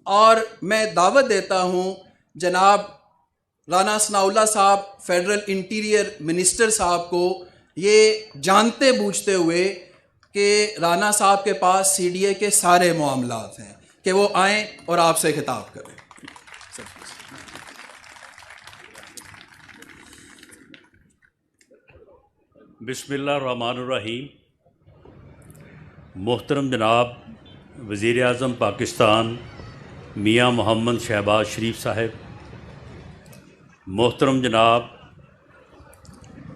اور میں دعوت دیتا ہوں جناب رانا ثناء اللہ صاحب فیڈرل انٹیریئر منسٹر صاحب کو یہ جانتے بوجھتے ہوئے کہ رانا صاحب کے پاس سی ڈی اے کے سارے معاملات ہیں کہ وہ آئیں اور آپ سے خطاب کریں. بسم اللہ الرحمن الرحیم. محترم جناب وزیر اعظم پاکستان میاں محمد شہباز شریف صاحب، محترم جناب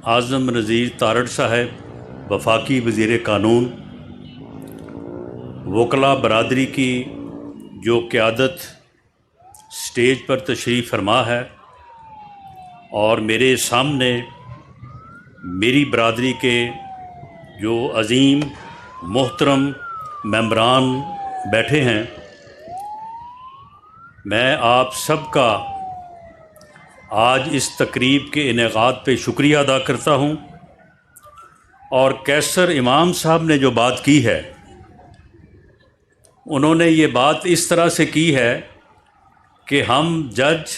اعظم نذیر تارڑ صاحب وفاقی وزیر قانون، وکلاء برادری کی جو قیادت سٹیج پر تشریف فرما ہے، اور میرے سامنے میری برادری کے جو عظیم محترم ممبران بیٹھے ہیں، میں آپ سب کا آج اس تقریب کے انعقاد پہ شکریہ ادا کرتا ہوں. اور کیسر امام صاحب نے جو بات کی ہے، انہوں نے یہ بات اس طرح سے کی ہے کہ ہم جج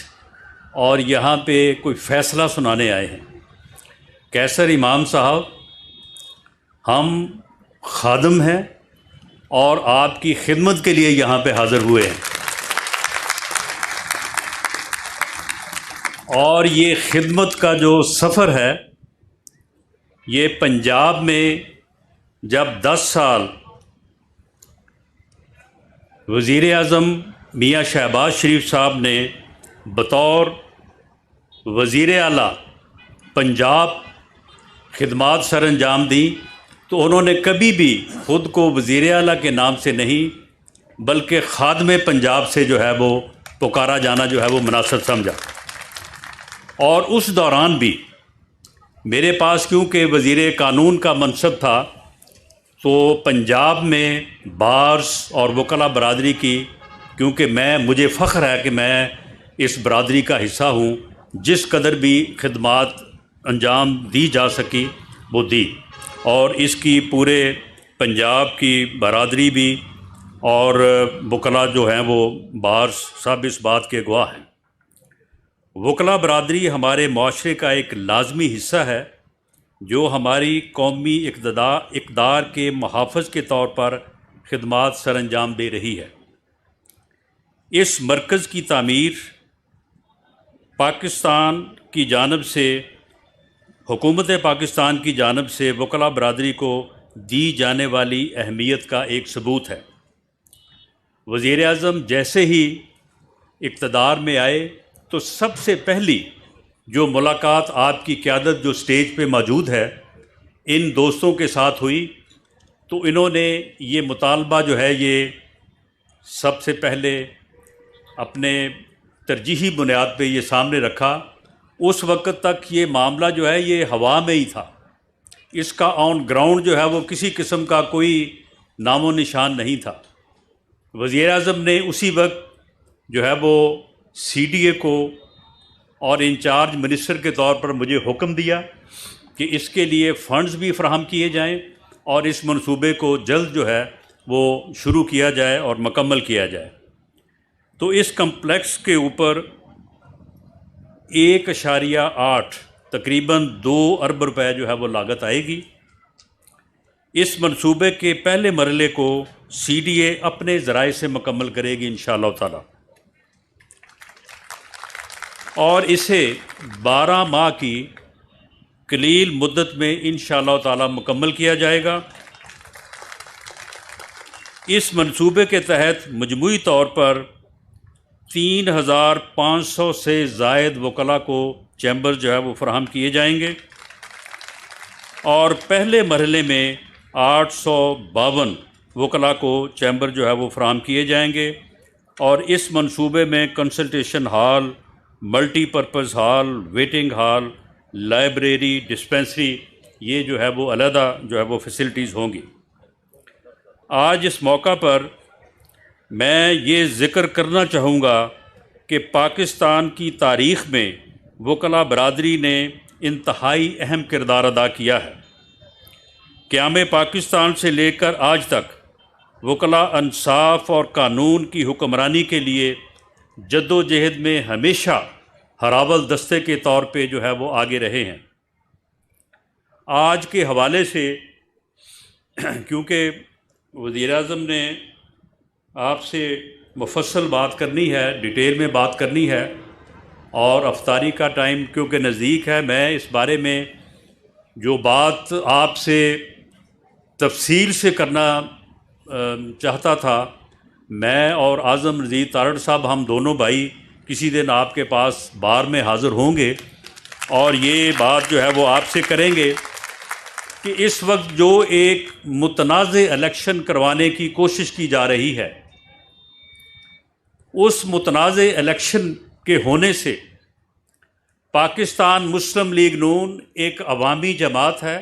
اور یہاں پہ کوئی فیصلہ سنانے آئے ہیں. کیسر امام صاحب، ہم خادم ہیں اور آپ کی خدمت کے لیے یہاں پہ حاضر ہوئے ہیں، اور یہ خدمت کا جو سفر ہے، یہ پنجاب میں جب 10 سال وزیر اعظم میاں شہباز شریف صاحب نے بطور وزیر اعلیٰ پنجاب خدمات سر انجام دی، تو انہوں نے کبھی بھی خود کو وزیر اعلیٰ کے نام سے نہیں بلکہ خادم پنجاب سے جو ہے وہ پکارا جانا جو ہے وہ مناسب سمجھا. اور اس دوران بھی میرے پاس کیونکہ وزیر قانون کا منصب تھا، تو پنجاب میں بارس اور وکلاء برادری کی، کیونکہ مجھے فخر ہے کہ میں اس برادری کا حصہ ہوں، جس قدر بھی خدمات انجام دی جا سکی وہ دی، اور اس کی پورے پنجاب کی برادری بھی اور وکلاء جو ہیں وہ بارس سب اس بات کے گواہ ہیں. وکلاء برادری ہمارے معاشرے کا ایک لازمی حصہ ہے جو ہماری قومی اقدار کے محافظ کے طور پر خدمات سر انجام دے رہی ہے. اس مرکز کی تعمیر پاکستان کی جانب سے، حکومت پاکستان کی جانب سے وکلاء برادری کو دی جانے والی اہمیت کا ایک ثبوت ہے. وزیر اعظم جیسے ہی اقتدار میں آئے تو سب سے پہلی جو ملاقات آپ کی قیادت جو سٹیج پہ موجود ہے ان دوستوں کے ساتھ ہوئی، تو انہوں نے یہ مطالبہ جو ہے یہ سب سے پہلے اپنے ترجیحی بنیاد پہ یہ سامنے رکھا. اس وقت تک یہ معاملہ جو ہے یہ ہوا میں ہی تھا، اس کا آن گراؤنڈ جو ہے وہ کسی قسم کا کوئی نام و نشان نہیں تھا. وزیر اعظم نے اسی وقت جو ہے وہ سی ڈی اے کو اور انچارج منسٹر کے طور پر مجھے حکم دیا کہ اس کے لیے فنڈز بھی فراہم کیے جائیں اور اس منصوبے کو جلد جو ہے وہ شروع کیا جائے اور مکمل کیا جائے. تو اس کمپلیکس کے اوپر 1.8 تقریباً 2 ارب روپے جو ہے وہ لاگت آئے گی. اس منصوبے کے پہلے مرحلے کو سی ڈی اے اپنے ذرائع سے مکمل کرے گی انشاءاللہ تعالی، اور اسے 12 ماہ کی قلیل مدت میں انشاءاللہ تعالی مکمل کیا جائے گا. اس منصوبے کے تحت مجموعی طور پر 3500 سے زائد وکلاء کو چیمبر جو ہے وہ فراہم کیے جائیں گے، اور پہلے مرحلے میں 852 وکلاء کو چیمبر جو ہے وہ فراہم کیے جائیں گے. اور اس منصوبے میں consultation hall, multi purpose hall, waiting hall, library, dispensary, یہ جو ہے وہ علیحدہ جو ہے وہ فیسلٹیز ہوں گی. آج اس موقع پر میں یہ ذکر کرنا چاہوں گا کہ پاکستان کی تاریخ میں وکلاء برادری نے انتہائی اہم کردار ادا کیا ہے. قیام پاکستان سے لے کر آج تک وکلاء انصاف اور قانون کی حکمرانی کے لیے جد و جہد میں ہمیشہ ہراول دستے کے طور پہ جو ہے وہ آگے رہے ہیں۔ آج کے حوالے سے کیونکہ وزیر اعظم نے آپ سے مفصل بات کرنی ہے، ڈیٹیل میں بات کرنی ہے، اور افطاری کا ٹائم کیونکہ نزدیک ہے، میں اس بارے میں جو بات آپ سے تفصیل سے کرنا چاہتا تھا، میں اور اعظم رضید تارڑ صاحب ہم دونوں بھائی کسی دن آپ کے پاس بار میں حاضر ہوں گے اور یہ بات جو ہے وہ آپ سے کریں گے کہ اس وقت جو ایک متنازع الیکشن کروانے کی کوشش کی جا رہی ہے، اس متنازع الیکشن کے ہونے سے پاکستان مسلم لیگ نون ایک عوامی جماعت ہے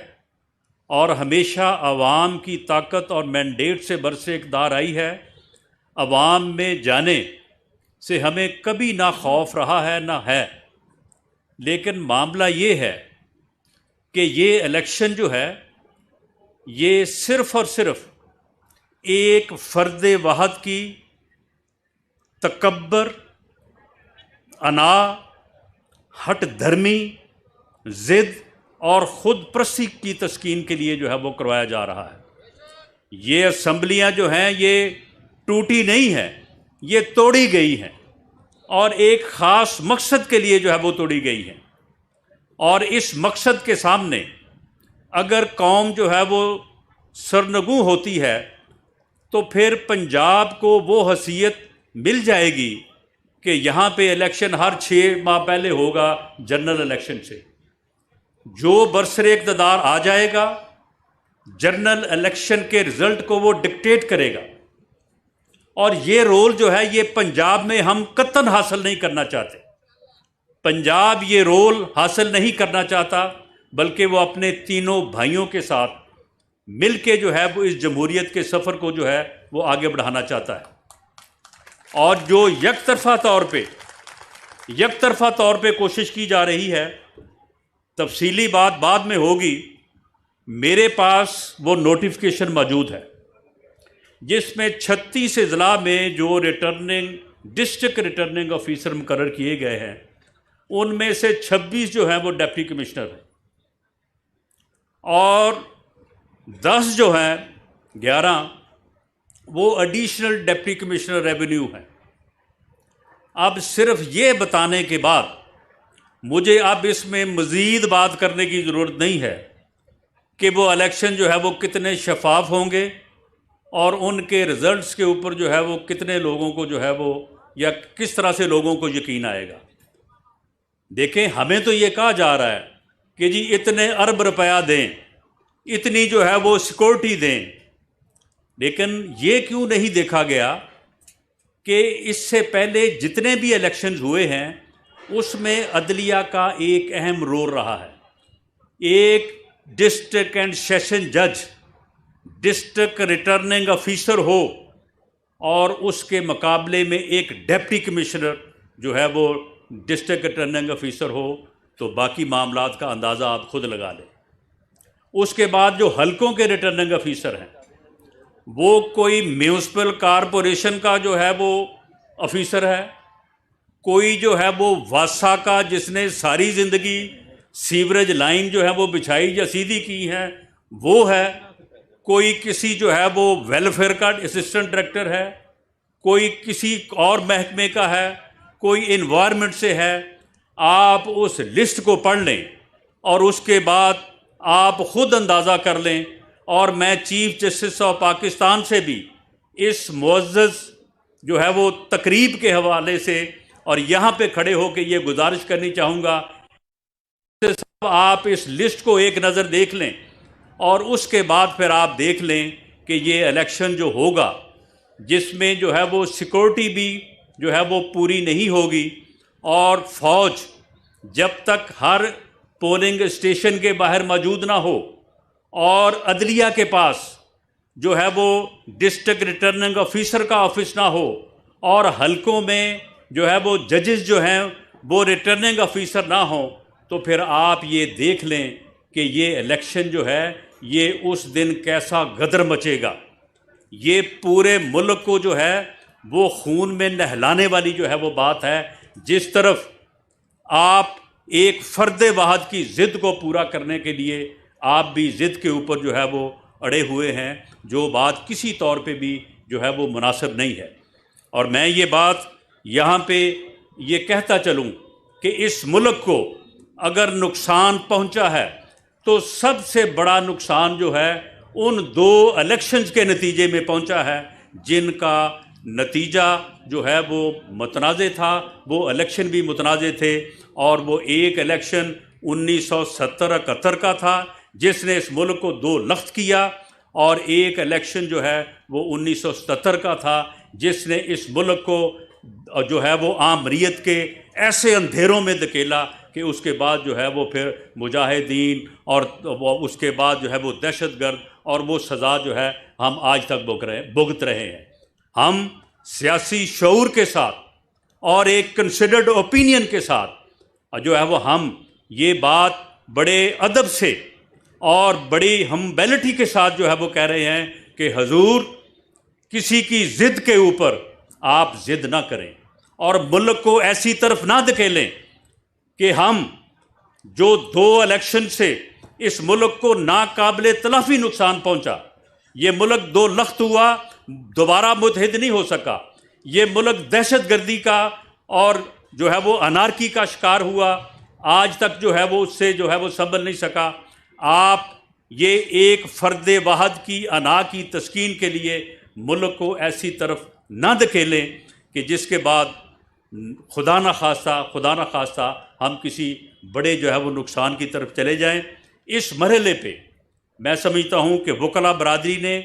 اور ہمیشہ عوام کی طاقت اور مینڈیٹ سے برسر اقتدار آئی ہے۔ عوام میں جانے سے ہمیں کبھی نہ خوف رہا ہے نہ ہے، لیکن معاملہ یہ ہے کہ یہ الیکشن جو ہے یہ صرف اور صرف ایک فرد واحد کی تکبر، انا، ہٹ دھرمی، ضد اور خود پرستی کی تسکین کے لیے جو ہے وہ کروایا جا رہا ہے۔ یہ اسمبلیاں جو ہیں یہ ٹوٹی نہیں ہیں، یہ توڑی گئی ہیں اور ایک خاص مقصد کے لیے جو ہے وہ توڑی گئی ہیں، اور اس مقصد کے سامنے اگر قوم جو ہے وہ سرنگوں ہوتی ہے تو پھر پنجاب کو وہ حیثیت مل جائے گی کہ یہاں پہ الیکشن ہر 6 ماہ پہلے ہوگا جنرل الیکشن سے۔ جو برسر اقتدار آ جائے گا جنرل الیکشن کے رزلٹ کو وہ ڈکٹیٹ کرے گا، اور یہ رول جو ہے یہ پنجاب میں ہم قطعاً حاصل نہیں کرنا چاہتے۔ پنجاب یہ رول حاصل نہیں کرنا چاہتا، بلکہ وہ اپنے تینوں بھائیوں کے ساتھ مل کے جو ہے وہ اس جمہوریت کے سفر کو جو ہے وہ آگے بڑھانا چاہتا ہے۔ اور جو یک طرفہ طور پہ کوشش کی جا رہی ہے، تفصیلی بات بعد میں ہوگی، میرے پاس وہ نوٹیفیکیشن موجود ہے جس میں 36 اضلاع میں جو ڈسٹرکٹ ریٹرننگ آفیسر مقرر کیے گئے ہیں، ان میں سے 26 جو ہیں وہ ڈپٹی کمشنر ہیں، اور 10 جو ہیں 11 وہ ایڈیشنل ڈپٹی کمشنر ریونیو ہیں۔ اب صرف یہ بتانے کے بعد مجھے اب اس میں مزید بات کرنے کی ضرورت نہیں ہے کہ وہ الیکشن جو ہے وہ کتنے شفاف ہوں گے اور ان کے رزلٹس کے اوپر جو ہے وہ کتنے لوگوں کو جو ہے وہ یا کس طرح سے لوگوں کو یقین آئے گا۔ دیکھیں، ہمیں تو یہ کہا جا رہا ہے کہ جی اتنے ارب روپیہ دیں، اتنی جو ہے وہ سیکورٹی دیں، لیکن یہ کیوں نہیں دیکھا گیا کہ اس سے پہلے جتنے بھی الیکشنز ہوئے ہیں اس میں عدلیہ کا ایک اہم رول رہا ہے۔ ایک ڈسٹرکٹ اینڈ سیشن جج ڈسٹرکٹ ریٹرننگ آفیسر ہو اور اس کے مقابلے میں ایک ڈپٹی کمشنر جو ہے وہ ڈسٹرکٹ ریٹرننگ آفیسر ہو، تو باقی معاملات کا اندازہ آپ خود لگا لیں۔ اس کے بعد جو حلقوں کے ریٹرننگ آفیسر ہیں، وہ کوئی میونسپل کارپوریشن کا جو ہے وہ آفیسر ہے، کوئی جو ہے وہ واسا کا جس نے ساری زندگی سیوریج لائن جو ہے وہ بچھائی یا سیدھی کی ہے وہ ہے، کوئی کسی جو ہے وہ ویلفیئر کا اسسٹنٹ ڈائریکٹر ہے، کوئی کسی اور محکمے کا ہے، کوئی انوائرمنٹ سے ہے۔ آپ اس لسٹ کو پڑھ لیں اور اس کے بعد آپ خود اندازہ کر لیں، اور میں چیف جسٹس آف پاکستان سے بھی اس معزز جو ہے وہ تقریب کے حوالے سے اور یہاں پہ کھڑے ہو کے یہ گزارش کرنی چاہوں گا، آپ اس لسٹ کو ایک نظر دیکھ لیں اور اس کے بعد پھر آپ دیکھ لیں کہ یہ الیکشن جو ہوگا جس میں جو ہے وہ سیکورٹی بھی جو ہے وہ پوری نہیں ہوگی، اور فوج جب تک ہر پولنگ اسٹیشن کے باہر موجود نہ ہو اور عدلیہ کے پاس جو ہے وہ ڈسٹرکٹ ریٹرننگ آفیسر کا آفس نہ ہو اور حلقوں میں جو ہے وہ ججز جو ہیں وہ ریٹرننگ آفیسر نہ ہوں، تو پھر آپ یہ دیکھ لیں کہ یہ الیکشن جو ہے یہ اس دن کیسا غدر مچے گا۔ یہ پورے ملک کو جو ہے وہ خون میں نہلانے والی جو ہے وہ بات ہے. جس طرف آپ ایک فرد واحد کی ضد کو پورا کرنے کے لیے آپ بھی ضد کے اوپر جو ہے وہ اڑے ہوئے ہیں، جو بات کسی طور پہ بھی جو ہے وہ مناسب نہیں ہے. اور میں یہ بات یہاں پہ یہ کہتا چلوں کہ اس ملک کو اگر نقصان پہنچا ہے تو سب سے بڑا نقصان جو ہے ان 2 الیکشنز کے نتیجے میں پہنچا ہے، جن کا نتیجہ جو ہے وہ متنازع تھا. وہ الیکشن بھی متنازع تھے، اور وہ ایک الیکشن 1970-71 کا تھا جس نے اس ملک کو 2 لخت کیا، اور ایک الیکشن جو ہے وہ 1977 کا تھا جس نے اس ملک کو جو ہے وہ آمریت کے ایسے اندھیروں میں دھکیلا کہ اس کے بعد جو ہے وہ پھر مجاہدین اور اس کے بعد جو ہے وہ دہشت گرد، اور وہ سزا جو ہے ہم آج تک بھگت رہے ہیں. ہم سیاسی شعور کے ساتھ اور ایک کنسیڈرڈ اوپینین کے ساتھ جو ہے وہ ہم یہ بات بڑے ادب سے اور بڑی ہمبیلٹی کے ساتھ جو ہے وہ کہہ رہے ہیں کہ حضور کسی کی ضد کے اوپر آپ ضد نہ کریں، اور ملک کو ایسی طرف نہ دھکیلیں کہ ہم جو 2 الیکشن سے اس ملک کو ناقابل تلافی نقصان پہنچا. یہ ملک 2 لخت ہوا، دوبارہ متحد نہیں ہو سکا. یہ ملک دہشت گردی کا اور جو ہے وہ انارکی کا شکار ہوا، آج تک جو ہے وہ اس سے جو ہے وہ سنبھل نہیں سکا. آپ یہ ایک فرد واحد کی انا کی تسکین کے لیے ملک کو ایسی طرف نہ دھکیلیں کہ جس کے بعد خدا نہ خواستہ ہم کسی بڑے جو ہے وہ نقصان کی طرف چلے جائیں. اس مرحلے پہ میں سمجھتا ہوں کہ وکلاء برادری نے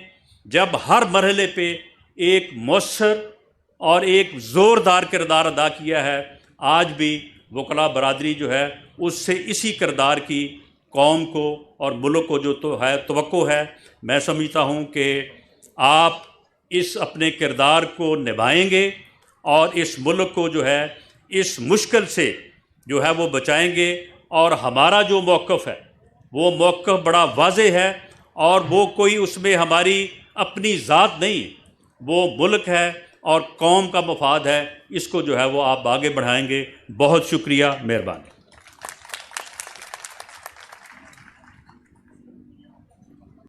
جب ہر مرحلے پہ ایک مؤثر اور ایک زوردار کردار ادا کیا ہے، آج بھی وکلاء برادری جو ہے اس سے اسی کردار کی قوم کو اور ملک کو جو تو ہے توقع ہے. میں سمجھتا ہوں کہ آپ اس اپنے کردار کو نبھائیں گے اور اس ملک کو جو ہے اس مشکل سے جو ہے وہ بچائیں گے. اور ہمارا جو موقف ہے وہ موقف بڑا واضح ہے، اور وہ کوئی اس میں ہماری اپنی ذات نہیں، وہ ملک ہے اور قوم کا مفاد ہے. اس کو جو ہے وہ آپ آگے بڑھائیں گے. بہت شکریہ، مہربانی.